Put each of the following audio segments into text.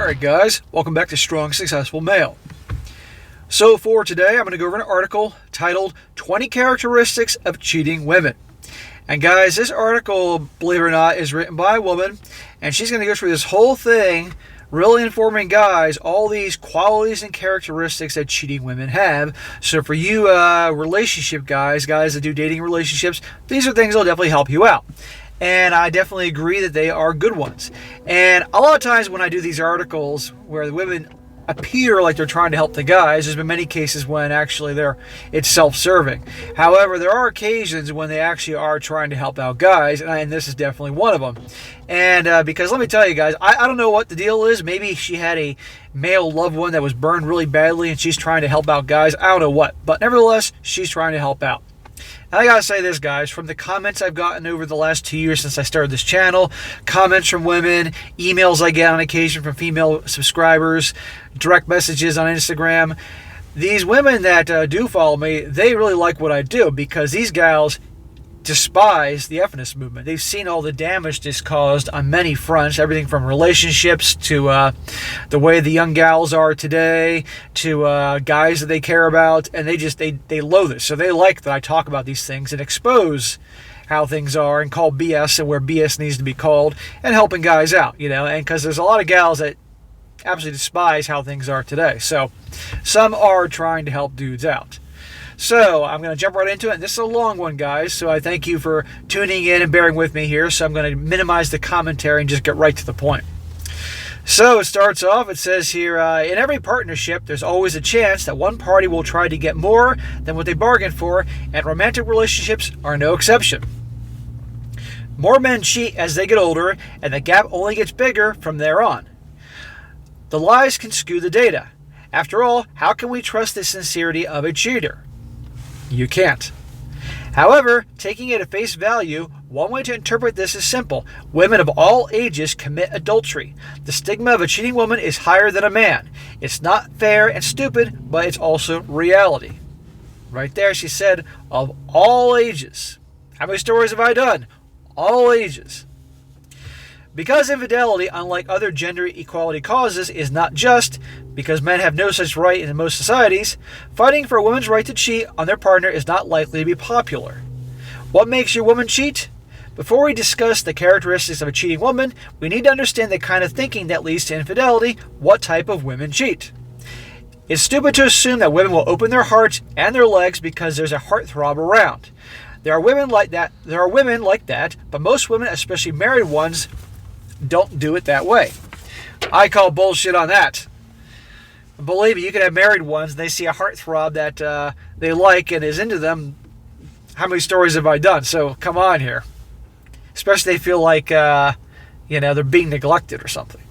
Alright guys, welcome back to Strong Successful Male. So for today, I'm going to go over an article titled 20 Characteristics of Cheating Women. And guys, this article, believe it or not, is written by a woman, and she's going to go through this whole thing, really informing guys all these qualities and characteristics that cheating women have. So for you relationship guys that do dating relationships, these are things that'll definitely help you out. And I definitely agree that they are good ones. And a lot of times when I do these articles where the women appear like they're trying to help the guys, there's been many cases when actually it's self-serving. However, there are occasions when they actually are trying to help out guys, and this is definitely one of them. And because let me tell you guys, I don't know what the deal is. Maybe she had a male loved one that was burned really badly and she's trying to help out guys. I don't know what. But nevertheless, she's trying to help out. And I gotta say this, guys, from the comments I've gotten over the last 2 years since I started this channel, comments from women, emails I get on occasion from female subscribers, direct messages on Instagram, these women that do follow me, they really like what I do because these gals despise the feminist movement. They've seen all the damage this caused on many fronts, everything from relationships to the way the young gals are today, to guys that they care about, and they loathe it. So they like that I talk about these things and expose how things are and call BS and where BS needs to be called and helping guys out, and because there's a lot of gals that absolutely despise how things are today. So some are trying to help dudes out. So I'm going to jump right into it. And this is a long one, guys, so I thank you for tuning in and bearing with me here. So I'm going to minimize the commentary and just get right to the point. So it starts off, it says here, in every partnership, there's always a chance that one party will try to get more than what they bargained for, and romantic relationships are no exception. More men cheat as they get older, and the gap only gets bigger from there on. The lies can skew the data. After all, how can we trust the sincerity of a cheater? You can't. However, taking it at face value, one way to interpret this is simple. Women of all ages commit adultery. The stigma of a cheating woman is higher than a man. It's not fair and stupid, but it's also reality. Right there, she said, of all ages. How many stories have I done? All ages. Because infidelity, unlike other gender equality causes, is not just, because men have no such right in most societies, fighting for a woman's right to cheat on their partner is not likely to be popular. What makes your woman cheat? Before we discuss the characteristics of a cheating woman, we need to understand the kind of thinking that leads to infidelity, what type of women cheat. It's stupid to assume that women will open their hearts and their legs because there's a heartthrob around. There are women like that, but most women, especially married ones, don't do it that way. I call bullshit on that. Believe me, you can have married ones and they see a heartthrob that they like and is into them. How many stories have I done? So come on here. Especially they feel like they're being neglected or something.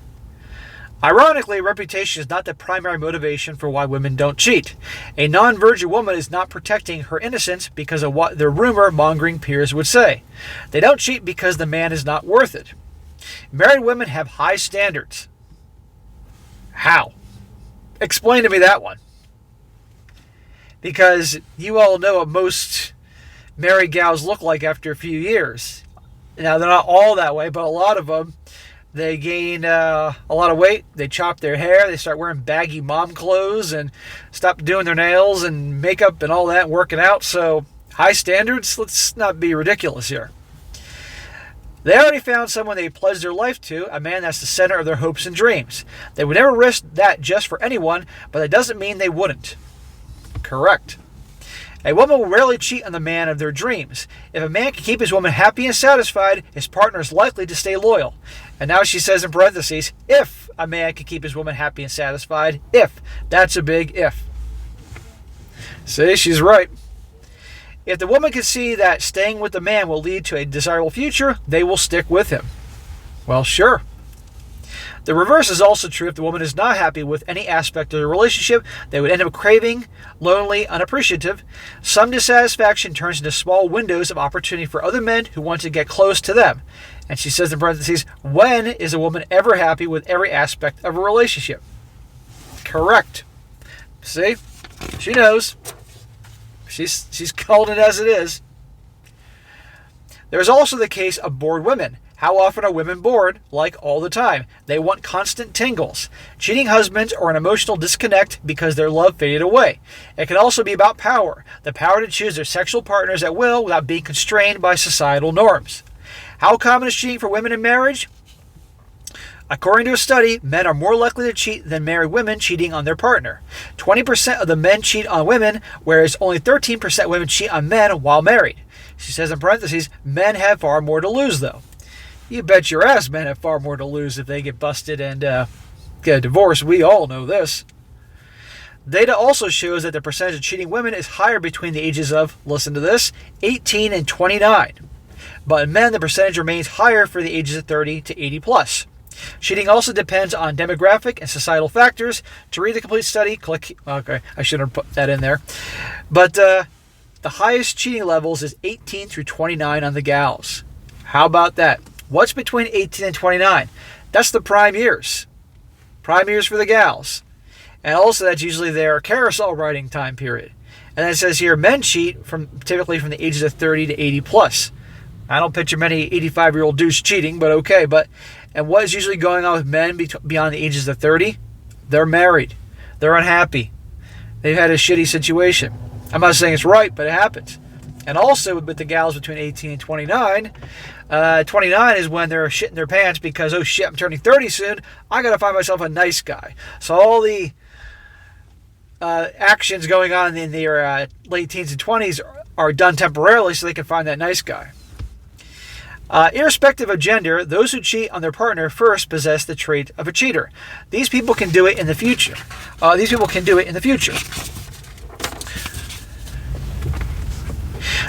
Ironically, reputation is not the primary motivation for why women don't cheat. A non-virgin woman is not protecting her innocence because of what their rumor-mongering peers would say. They don't cheat because the man is not worth it. Married women have high standards. How? Explain to me that one. Because you all know what most married gals look like after a few years. Now, they're not all that way, but a lot of them, they gain a lot of weight. They chop their hair. They start wearing baggy mom clothes and stop doing their nails and makeup and all that, working out. So, high standards? Let's not be ridiculous here. They already found someone they pledged their life to, a man that's the center of their hopes and dreams. They would never risk that just for anyone, but that doesn't mean they wouldn't. Correct. A woman will rarely cheat on the man of their dreams. If a man can keep his woman happy and satisfied, his partner is likely to stay loyal. And now she says in parentheses, if a man can keep his woman happy and satisfied, if. That's a big if. See, she's right. If the woman can see that staying with the man will lead to a desirable future, they will stick with him. Well, sure. The reverse is also true. If the woman is not happy with any aspect of the relationship, they would end up craving, lonely, unappreciative. Some dissatisfaction turns into small windows of opportunity for other men who want to get close to them. And she says in parentheses, when is a woman ever happy with every aspect of a relationship? Correct. See? She knows. She's called it as it is. There's also the case of bored women. How often are women bored? Like all the time. They want constant tingles. Cheating husbands are an emotional disconnect because their love faded away. It can also be about power. The power to choose their sexual partners at will without being constrained by societal norms. How common is cheating for women in marriage? According to a study, men are more likely to cheat than married women cheating on their partner. 20% of the men cheat on women, whereas only 13% of women cheat on men while married. She says in parentheses, men have far more to lose, though. You bet your ass men have far more to lose if they get busted and get a divorce. We all know this. Data also shows that the percentage of cheating women is higher between the ages of, listen to this, 18 and 29. But in men, the percentage remains higher for the ages of 30 to 80 plus. Cheating also depends on demographic and societal factors. To read the complete study, click, okay, I shouldn't have put that in there. But the highest cheating levels is 18 through 29 on the gals. How about that? What's between 18 and 29? That's the prime years. Prime years for the gals. And also that's usually their carousel riding time period. And then it says here, men cheat typically from the ages of 30 to 80 plus. I don't picture many 85-year-old dudes cheating, but okay. And what is usually going on with men beyond the ages of 30? They're married. They're unhappy. They've had a shitty situation. I'm not saying it's right, but it happens. And also with the gals between 18 and 29, 29 is when they're shitting their pants because, oh shit, I'm turning 30 soon. I got to find myself a nice guy. So all the actions going on in their late teens and 20s are done temporarily so they can find that nice guy. Irrespective of gender, those who cheat on their partner first possess the trait of a cheater. These people can do it in the future.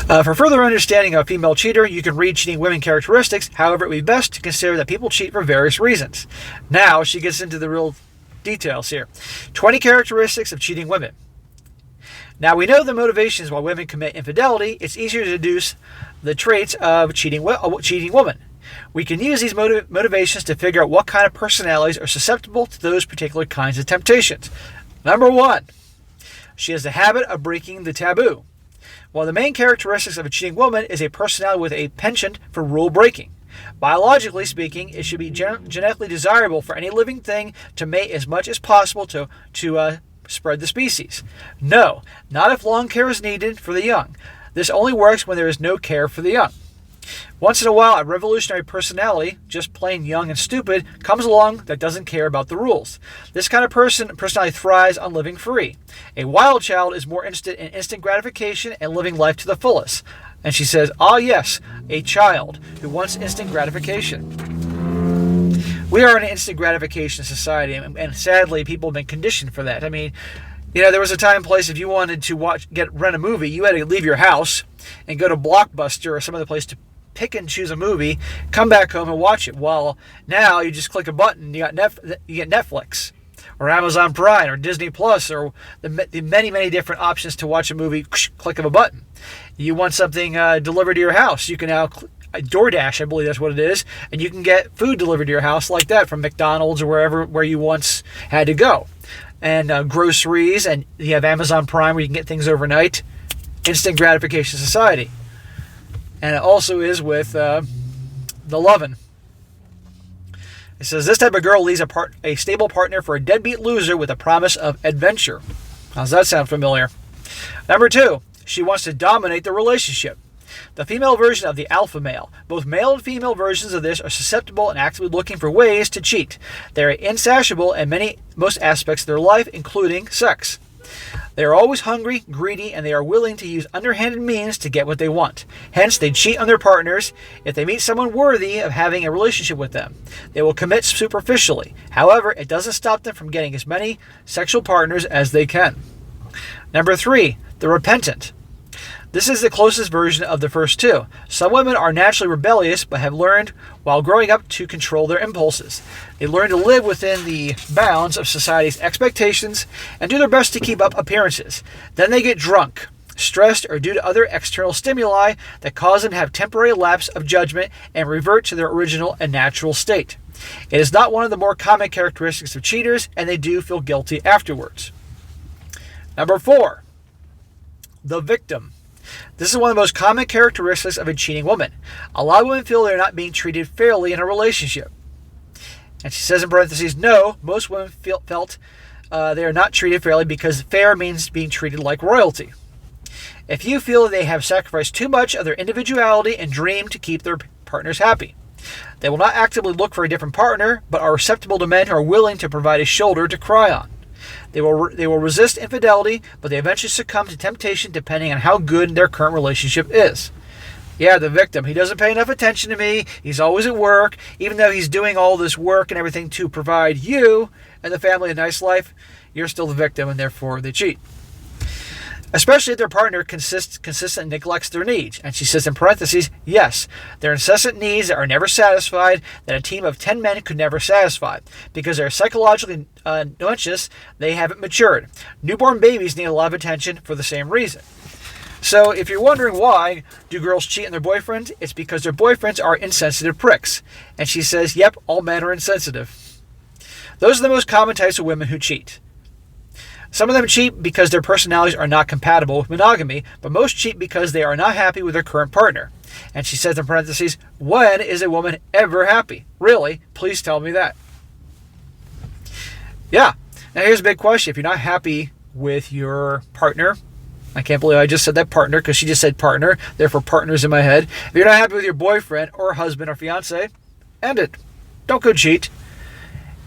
For further understanding of a female cheater, you can read Cheating Women Characteristics. However, it would be best to consider that people cheat for various reasons. Now, she gets into the real details here. 20 characteristics of cheating women. Now, we know the motivations why women commit infidelity. It's easier to deduce the traits of a cheating woman. We can use these motivations to figure out what kind of personalities are susceptible to those particular kinds of temptations. Number 1, she has the habit of breaking the taboo. One of the main characteristics of a cheating woman is a personality with a penchant for rule breaking. Biologically speaking, it should be genetically desirable for any living thing to mate as much as possible to spread the species. No, not if long care is needed for the young. This only works when there is no care for the young. Once in a while, a revolutionary personality, just plain young and stupid, comes along that doesn't care about the rules. This kind of personality thrives on living free. A wild child is more interested in instant gratification and living life to the fullest. And she says, ah yes, a child who wants instant gratification. We are in an instant gratification society, and sadly, people have been conditioned for that. I mean, there was a time and place if you wanted to rent a movie, you had to leave your house and go to Blockbuster or some other place to pick and choose a movie, come back home and watch it. Well, now you just click a button, you get Netflix or Amazon Prime or Disney Plus or the many, many different options to watch a movie, click of a button. You want something delivered to your house, you can now DoorDash, I believe that's what it is, and you can get food delivered to your house like that from McDonald's or where you once had to go. And groceries, and you have Amazon Prime where you can get things overnight. Instant gratification society. And it also is with the lovin'. It says, this type of girl leaves a stable partner for a deadbeat loser with a promise of adventure. How's that sound familiar? Number 2, she wants to dominate the relationship. The female version of the alpha male. Both male and female versions of this are susceptible and actively looking for ways to cheat. They are insatiable in most aspects of their life, including sex. They are always hungry, greedy, and they are willing to use underhanded means to get what they want. Hence, they cheat on their partners if they meet someone worthy of having a relationship with them. They will commit superficially. However, it doesn't stop them from getting as many sexual partners as they can. Number 3, the repentant. This is the closest version of the first 2. Some women are naturally rebellious but have learned while growing up to control their impulses. They learn to live within the bounds of society's expectations and do their best to keep up appearances. Then they get drunk, stressed, or due to other external stimuli that cause them to have temporary lapse of judgment and revert to their original and natural state. It is not one of the more common characteristics of cheaters, and they do feel guilty afterwards. Number 4, the victim. This is one of the most common characteristics of a cheating woman. A lot of women feel they're not being treated fairly in a relationship. And she says in parentheses, no, most women felt they are not treated fairly because fair means being treated like royalty. If you feel they have sacrificed too much of their individuality and dream to keep their partners happy. They will not actively look for a different partner, but are receptive to men who are willing to provide a shoulder to cry on. They will resist infidelity, but they eventually succumb to temptation depending on how good their current relationship is. Yeah, the victim. He doesn't pay enough attention to me. He's always at work. Even though he's doing all this work and everything to provide you and the family a nice life, you're still the victim, and therefore they cheat. Especially if their partner consistently neglects their needs. And she says in parentheses, yes, their incessant needs that are never satisfied, that a team of 10 men could never satisfy. Because they're psychologically nuancious, they haven't matured. Newborn babies need a lot of attention for the same reason. So if you're wondering why do girls cheat on their boyfriends, it's because their boyfriends are insensitive pricks. And she says, yep, all men are insensitive. Those are the most common types of women who cheat. Some of them cheat because their personalities are not compatible with monogamy, but most cheat because they are not happy with their current partner. And she says in parentheses, when is a woman ever happy? Really? Please tell me that. Yeah. Now here's a big question. If you're not happy with your partner, I can't believe I just said that partner because she just said partner, therefore partners in my head. If you're not happy with your boyfriend or husband or fiance, end it. Don't go cheat.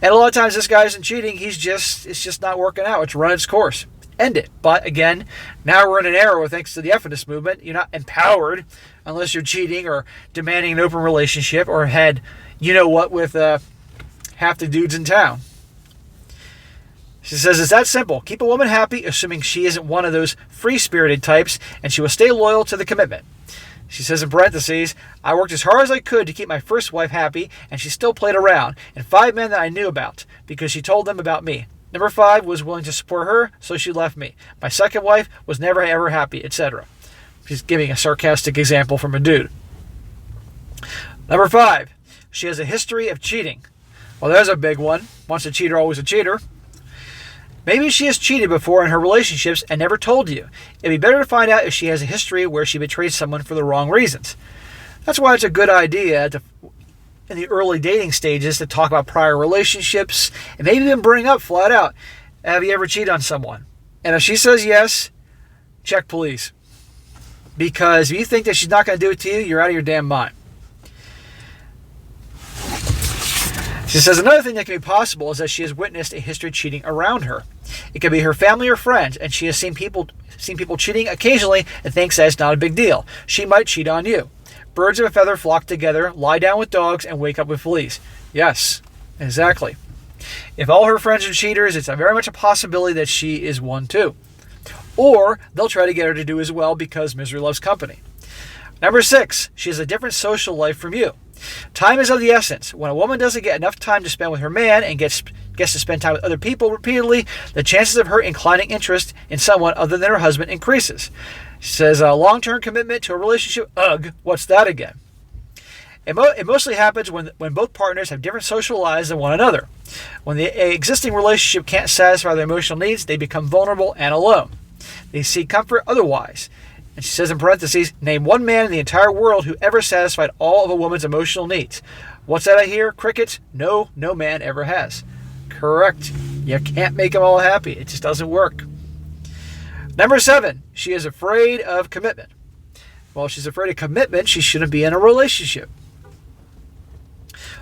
And a lot of times this guy isn't cheating, it's just not working out. It's run its course. End it. But again, now we're in an era where thanks to the feminist movement, you're not empowered unless you're cheating or demanding an open relationship or had you-know-what with half the dudes in town. She says it's that simple. Keep a woman happy, assuming she isn't one of those free-spirited types, and she will stay loyal to the commitment. She says in parentheses, I worked as hard as I could to keep my first wife happy, and she still played around, and 5 men that I knew about, because she told them about me. Number 5 was willing to support her, so she left me. My second wife was never ever happy, etc. She's giving a sarcastic example from a dude. Number 5, she has a history of cheating. Well, there's a big one. Once a cheater, always a cheater. Maybe she has cheated before in her relationships and never told you. It'd be better to find out if she has a history where she betrayed someone for the wrong reasons. That's why it's a good idea in the early dating stages to talk about prior relationships and maybe even bring up flat out, have you ever cheated on someone? And if she says yes, check police. Because if you think that she's not going to do it to you, you're out of your damn mind. She says another thing that can be possible is that she has witnessed a history of cheating around her. It could be her family or friends, and she has seen people cheating occasionally and thinks that it's not a big deal. She might cheat on you. Birds of a feather flock together, lie down with dogs, and wake up with fleas. Yes, exactly. If all her friends are cheaters, it's very much a possibility that she is one too. Or they'll try to get her to do as well because misery loves company. Number 6, she has a different social life from you. Time is of the essence. When a woman doesn't get enough time to spend with her man and gets to spend time with other people repeatedly, the chances of her inclining interest in someone other than her husband increases. She says a long-term commitment to a relationship, ugh, what's that again? It mostly happens when both partners have different social lives than one another. When the existing relationship can't satisfy their emotional needs, they become vulnerable and alone. They seek comfort otherwise. And she says in parentheses, name one man in the entire world who ever satisfied all of a woman's emotional needs. What's that I hear? Crickets? No man ever has. Correct. You can't make them all happy. It just doesn't work. Number 7, she is afraid of commitment. Well, if she's afraid of commitment, she shouldn't be in a relationship.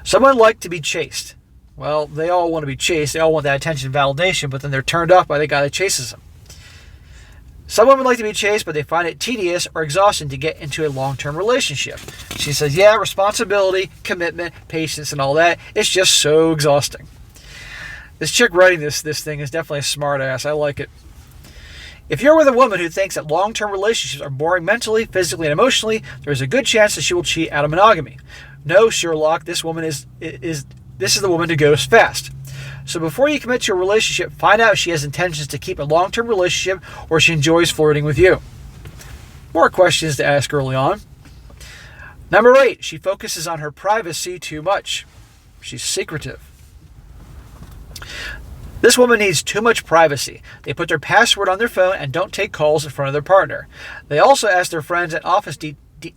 Someone like to be chased. Well, they all want to be chased. They all want that attention and validation, but then they're turned off by the guy that chases them. Some women like to be chased, but they find it tedious or exhausting to get into a long-term relationship. She says, yeah, responsibility, commitment, patience, and all that. It's just so exhausting. This chick writing this thing is definitely a smart ass. I like it. If you're with a woman who thinks that long-term relationships are boring mentally, physically, and emotionally, there's a good chance that she will cheat out of monogamy. No, Sherlock, this is the woman to go fast. So before you commit to a relationship, find out if she has intentions to keep a long-term relationship or she enjoys flirting with you. More questions to ask early on. Number 8, she focuses on her privacy too much. She's secretive. This woman needs too much privacy. They put their password on their phone and don't take calls in front of their partner. They also ask their friends and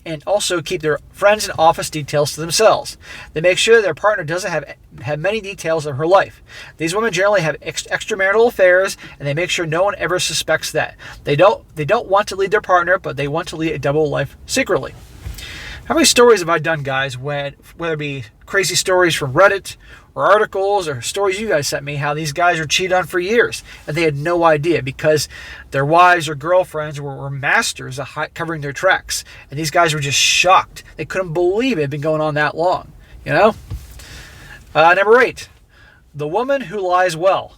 and also keep their friends and office details to themselves. They make sure their partner doesn't have many details of her life. These women generally have extramarital affairs, and they make sure no one ever suspects that. They don't want to lead their partner, but they want to lead a double life secretly. How many stories have I done, guys, whether it be crazy stories from Reddit or articles or stories you guys sent me, how these guys are cheated on for years and they had no idea because their wives or girlfriends were masters of covering their tracks. And these guys were just shocked. They couldn't believe it had been going on that long, you know? Number 8, the woman who lies well.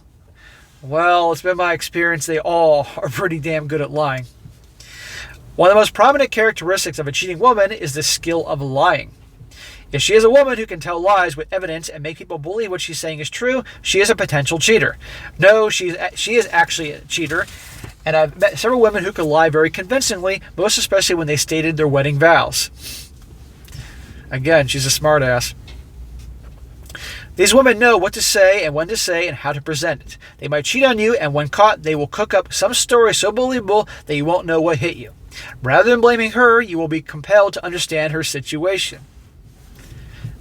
Well, it's been my experience they all are pretty damn good at lying. One of the most prominent characteristics of a cheating woman is the skill of lying. If she is a woman who can tell lies with evidence and make people believe what she's saying is true, she is a potential cheater. No, she is actually a cheater, and I've met several women who can lie very convincingly, most especially when they stated their wedding vows. Again, she's a smartass. These women know what to say and when to say and how to present it. They might cheat on you, and when caught, they will cook up some story so believable that you won't know what hit you. Rather than blaming her, you will be compelled to understand her situation.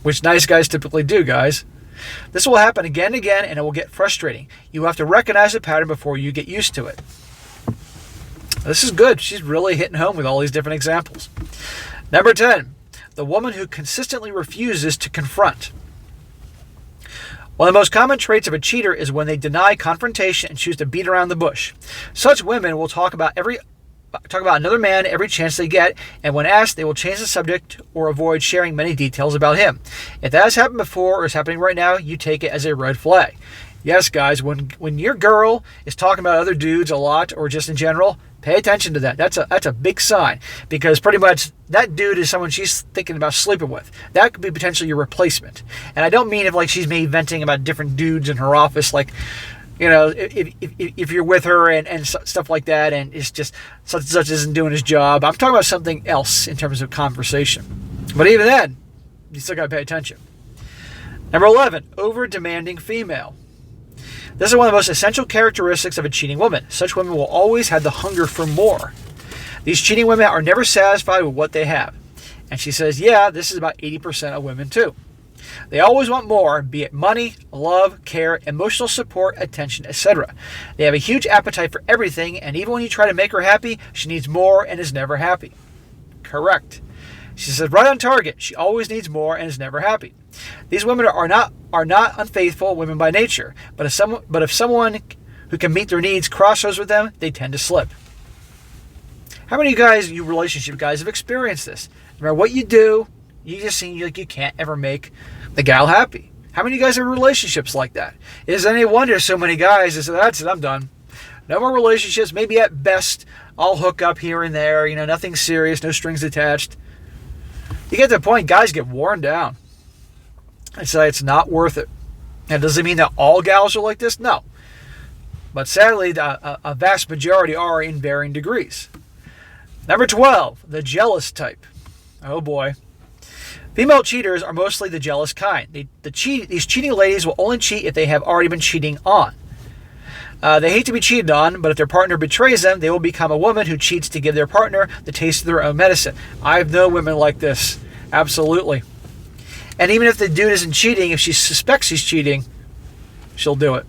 Which nice guys typically do, guys. This will happen again and again, and it will get frustrating. You have to recognize the pattern before you get used to it. This is good. She's really hitting home with all these different examples. Number 10, the woman who consistently refuses to confront. One of the most common traits of a cheater is when they deny confrontation and choose to beat around the bush. Such women will talk about another man every chance they get, and when asked, they will change the subject or avoid sharing many details about him. If that has happened before or is happening right now, you take it as a red flag. Yes, guys, when your girl is talking about other dudes a lot or just in general, pay attention to that. That's a big sign, because pretty much that dude is someone she's thinking about sleeping with. That could be potentially your replacement. And I don't mean if like she's maybe venting about different dudes in her office, like, you know, if you're with her and stuff like that, and it's just such and such isn't doing his job. I'm talking about something else in terms of conversation. But even then, you still got to pay attention. Number 11, over-demanding female. This is one of the most essential characteristics of a cheating woman. Such women will always have the hunger for more. These cheating women are never satisfied with what they have. And she says, yeah, this is about 80% of women too. They always want more, be it money, love, care, emotional support, attention, etc. They have a huge appetite for everything, and even when you try to make her happy, she needs more and is never happy. Correct. She says, right on target. She always needs more and is never happy. These women are not unfaithful women by nature, but if someone who can meet their needs crosses with them, they tend to slip. How many of you guys, you relationship guys, have experienced this? No matter what you do, you just seem like you can't ever make the gal happy. How many of you guys have relationships like that? Is any wonder so many guys say, that's it, I'm done. No more relationships. Maybe at best I'll hook up here and there. You know, nothing serious, no strings attached. You get to the point, guys get worn down. I say it's not worth it. Now, does it mean that all gals are like this? No. But sadly, a vast majority are in varying degrees. Number 12, the jealous type. Oh boy. Female cheaters are mostly the jealous kind. These cheating ladies will only cheat if they have already been cheating on. They hate to be cheated on, but if their partner betrays them, they will become a woman who cheats to give their partner the taste of their own medicine. I've known women like this. Absolutely. And even if the dude isn't cheating, if she suspects he's cheating, she'll do it.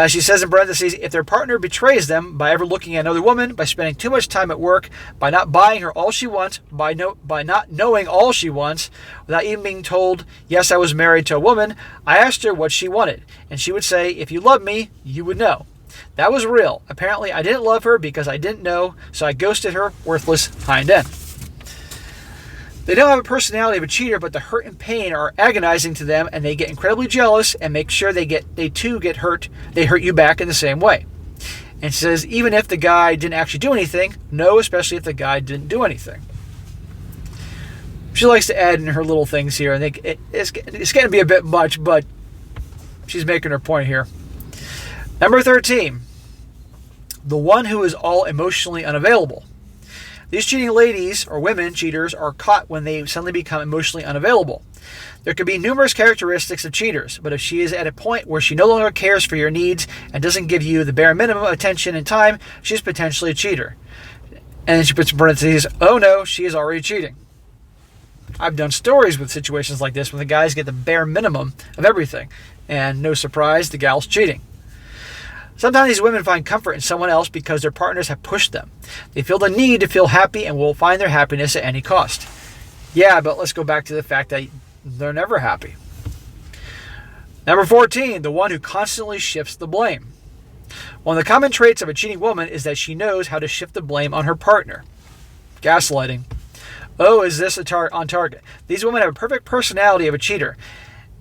She says in parentheses, if their partner betrays them by ever looking at another woman, by spending too much time at work, by not buying her all she wants, by not knowing all she wants, without even being told, yes, I was married to a woman, I asked her what she wanted, and she would say, if you love me, you would know. That was real. Apparently, I didn't love her because I didn't know, so I ghosted her, worthless hind end. They don't have a personality of a cheater, but the hurt and pain are agonizing to them, and they get incredibly jealous and make sure they too get hurt. They hurt you back in the same way. And she says, even if the guy didn't actually do anything, no, especially if the guy didn't do anything. She likes to add in her little things here, and it's getting to be a bit much, but she's making her point here. Number 13, the one who is all emotionally unavailable. These cheating ladies or women cheaters are caught when they suddenly become emotionally unavailable. There could be numerous characteristics of cheaters, but if she is at a point where she no longer cares for your needs and doesn't give you the bare minimum of attention and time, she's potentially a cheater. And then she puts in parentheses, oh no, she is already cheating. I've done stories with situations like this when the guys get the bare minimum of everything, and no surprise, the gal's cheating. Sometimes these women find comfort in someone else because their partners have pushed them. They feel the need to feel happy and will find their happiness at any cost. Yeah, but let's go back to the fact that they're never happy. Number 14, the one who constantly shifts the blame. One of the common traits of a cheating woman is that she knows how to shift the blame on her partner. Gaslighting. Oh, is this on target? These women have a perfect personality of a cheater,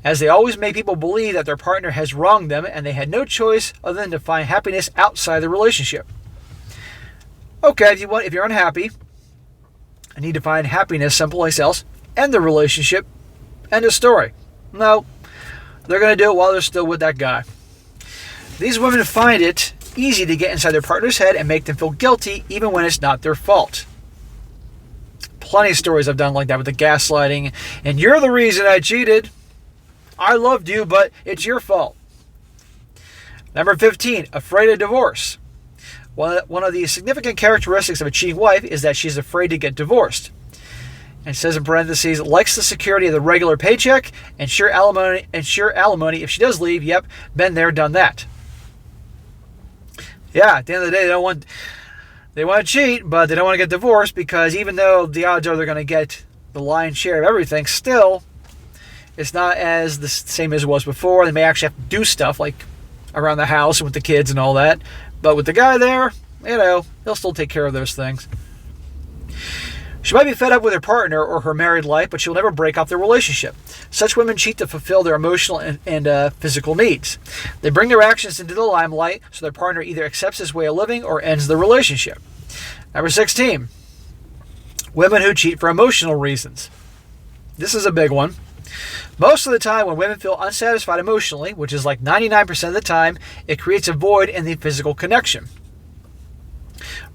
as they always make people believe that their partner has wronged them and they had no choice other than to find happiness outside the relationship. Okay, if you're unhappy and need to find happiness someplace else, end the relationship. End of story. No, they're going to do it while they're still with that guy. These women find it easy to get inside their partner's head and make them feel guilty even when it's not their fault. Plenty of stories I've done like that with the gaslighting. And you're the reason I cheated. I loved you, but it's your fault. Number 15, afraid of divorce. One of the significant characteristics of a cheating wife is that she's afraid to get divorced. And it says in parentheses, likes the security of the regular paycheck and sure alimony if she does leave. Yep, been there, done that. Yeah, at the end of the day, they want to cheat, but they don't want to get divorced because even though the odds are they're going to get the lion's share of everything, still, it's not as the same as it was before. They may actually have to do stuff like around the house and with the kids and all that. But with the guy there, he'll still take care of those things. She might be fed up with her partner or her married life, but she'll never break off their relationship. Such women cheat to fulfill their emotional and physical needs. They bring their actions into the limelight so their partner either accepts his way of living or ends the relationship. Number 16, women who cheat for emotional reasons. This is a big one. Most of the time when women feel unsatisfied emotionally, which is like 99% of the time, it creates a void in the physical connection.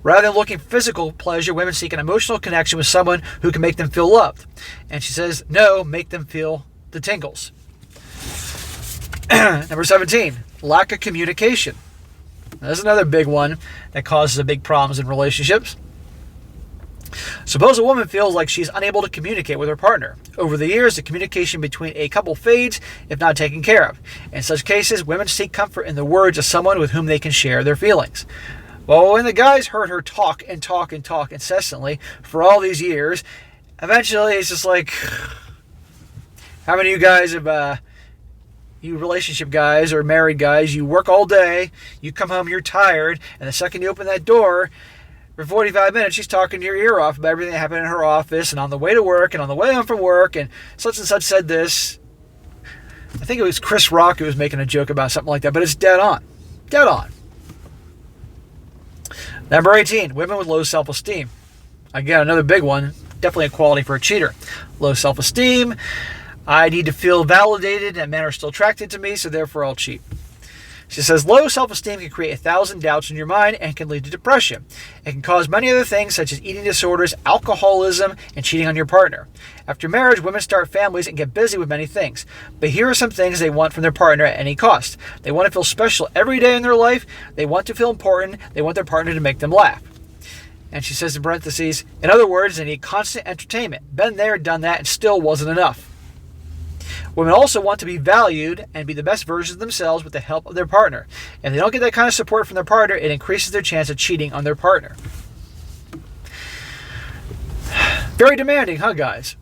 Rather than looking for physical pleasure, women seek an emotional connection with someone who can make them feel loved. And she says, no, make them feel the tingles. Number 17, lack of communication. Now, this is another big one that causes big problems in relationships. Suppose a woman feels like she's unable to communicate with her partner. Over the years, the communication between a couple fades if not taken care of. In such cases, women seek comfort in the words of someone with whom they can share their feelings. Well, when the guys heard her talk and talk and talk incessantly for all these years, eventually it's just like, how many of you guys have, you relationship guys or married guys, you work all day, you come home, you're tired, and the second you open that door, for 45 minutes, she's talking your ear off about everything that happened in her office and on the way to work and on the way home from work, and such said this. I think it was Chris Rock who was making a joke about something like that, but it's dead on. Dead on. Number 18, women with low self-esteem. Again, another big one. Definitely a quality for a cheater. Low self-esteem. I need to feel validated and men are still attracted to me, so therefore I'll cheat. She says, low self-esteem can create 1,000 doubts in your mind and can lead to depression. It can cause many other things such as eating disorders, alcoholism, and cheating on your partner. After marriage, women start families and get busy with many things. But here are some things they want from their partner at any cost. They want to feel special every day in their life. They want to feel important. They want their partner to make them laugh. And she says in parentheses, in other words, they need constant entertainment. Been there, done that, and still wasn't enough. Women also want to be valued and be the best versions of themselves with the help of their partner. If they don't get that kind of support from their partner, it increases their chance of cheating on their partner. Very demanding, huh, guys?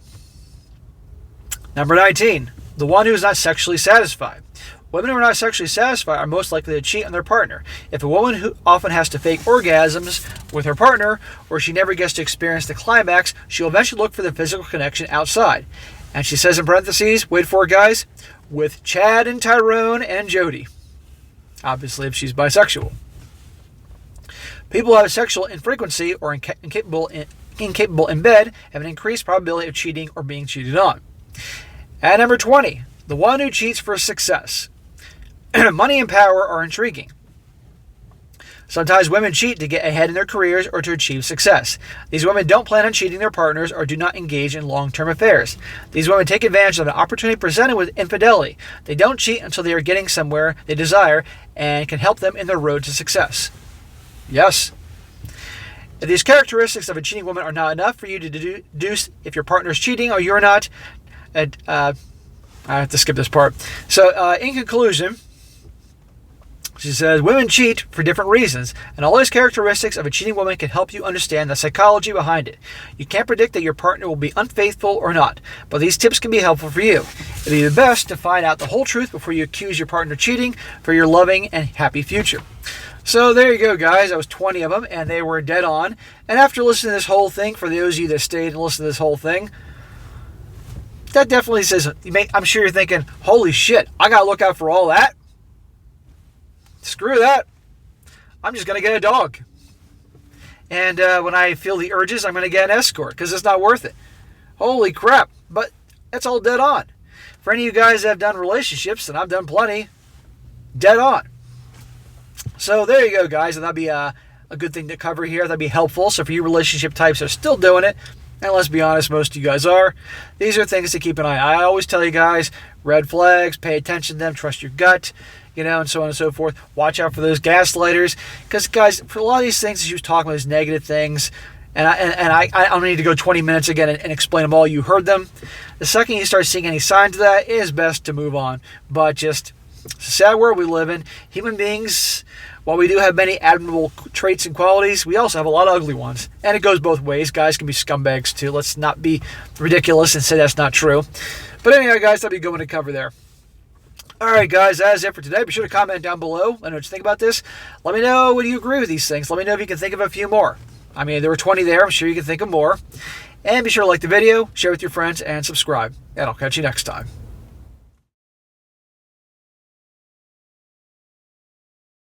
Number 19, the one who is not sexually satisfied. Women who are not sexually satisfied are most likely to cheat on their partner. If a woman who often has to fake orgasms with her partner, or she never gets to experience the climax, she'll eventually look for the physical connection outside. And she says in parentheses, wait for it, guys, with Chad and Tyrone and Jody. Obviously, if she's bisexual. People who have sexual infrequency or incapable in bed have an increased probability of cheating or being cheated on. And number 20, the one who cheats for success. Money and power are intriguing. Sometimes women cheat to get ahead in their careers or to achieve success. These women don't plan on cheating their partners or do not engage in long-term affairs. These women take advantage of an opportunity presented with infidelity. They don't cheat until they are getting somewhere they desire and can help them in their road to success. Yes. If these characteristics of a cheating woman are not enough for you to deduce if your partner is cheating or you're not, I have to skip this part. So, in conclusion, she says, women cheat for different reasons, and all these characteristics of a cheating woman can help you understand the psychology behind it. You can't predict that your partner will be unfaithful or not, but these tips can be helpful for you. It'd be the best to find out the whole truth before you accuse your partner of cheating for your loving and happy future. So there you go, guys. That was 20 of them, and they were dead on. And after listening to this whole thing, for those of you that stayed and listened to this whole thing, that definitely says, I'm sure you're thinking, holy shit, I got to look out for all that? Screw that. I'm just going to get a dog. And when I feel the urges, I'm going to get an escort because it's not worth it. Holy crap. But that's all dead on. For any of you guys that have done relationships, and I've done plenty, dead on. So there you go, guys. And that'd be a good thing to cover here. That'd be helpful. So for you relationship types that are still doing it, and let's be honest, most of you guys are, these are things to keep an eye on. I always tell you guys, red flags, pay attention to them, trust your gut, and so on and so forth. Watch out for those gaslighters. Because, guys, for a lot of these things, as you was talking about these negative things, and I don't need to go 20 minutes again and explain them all. You heard them. The second you start seeing any signs of that, it is best to move on. But just, it's a sad world we live in. Human beings, while we do have many admirable traits and qualities, we also have a lot of ugly ones. And it goes both ways. Guys can be scumbags too. Let's not be ridiculous and say that's not true. But anyway, guys, that'll be going to cover there. Alright, guys, that is it for today. Be sure to comment down below. Let me know what you think about this. Let me know, do you agree with these things? Let me know if you can think of a few more. I mean, there were 20 there. I'm sure you can think of more. And be sure to like the video, share with your friends, and subscribe. And I'll catch you next time.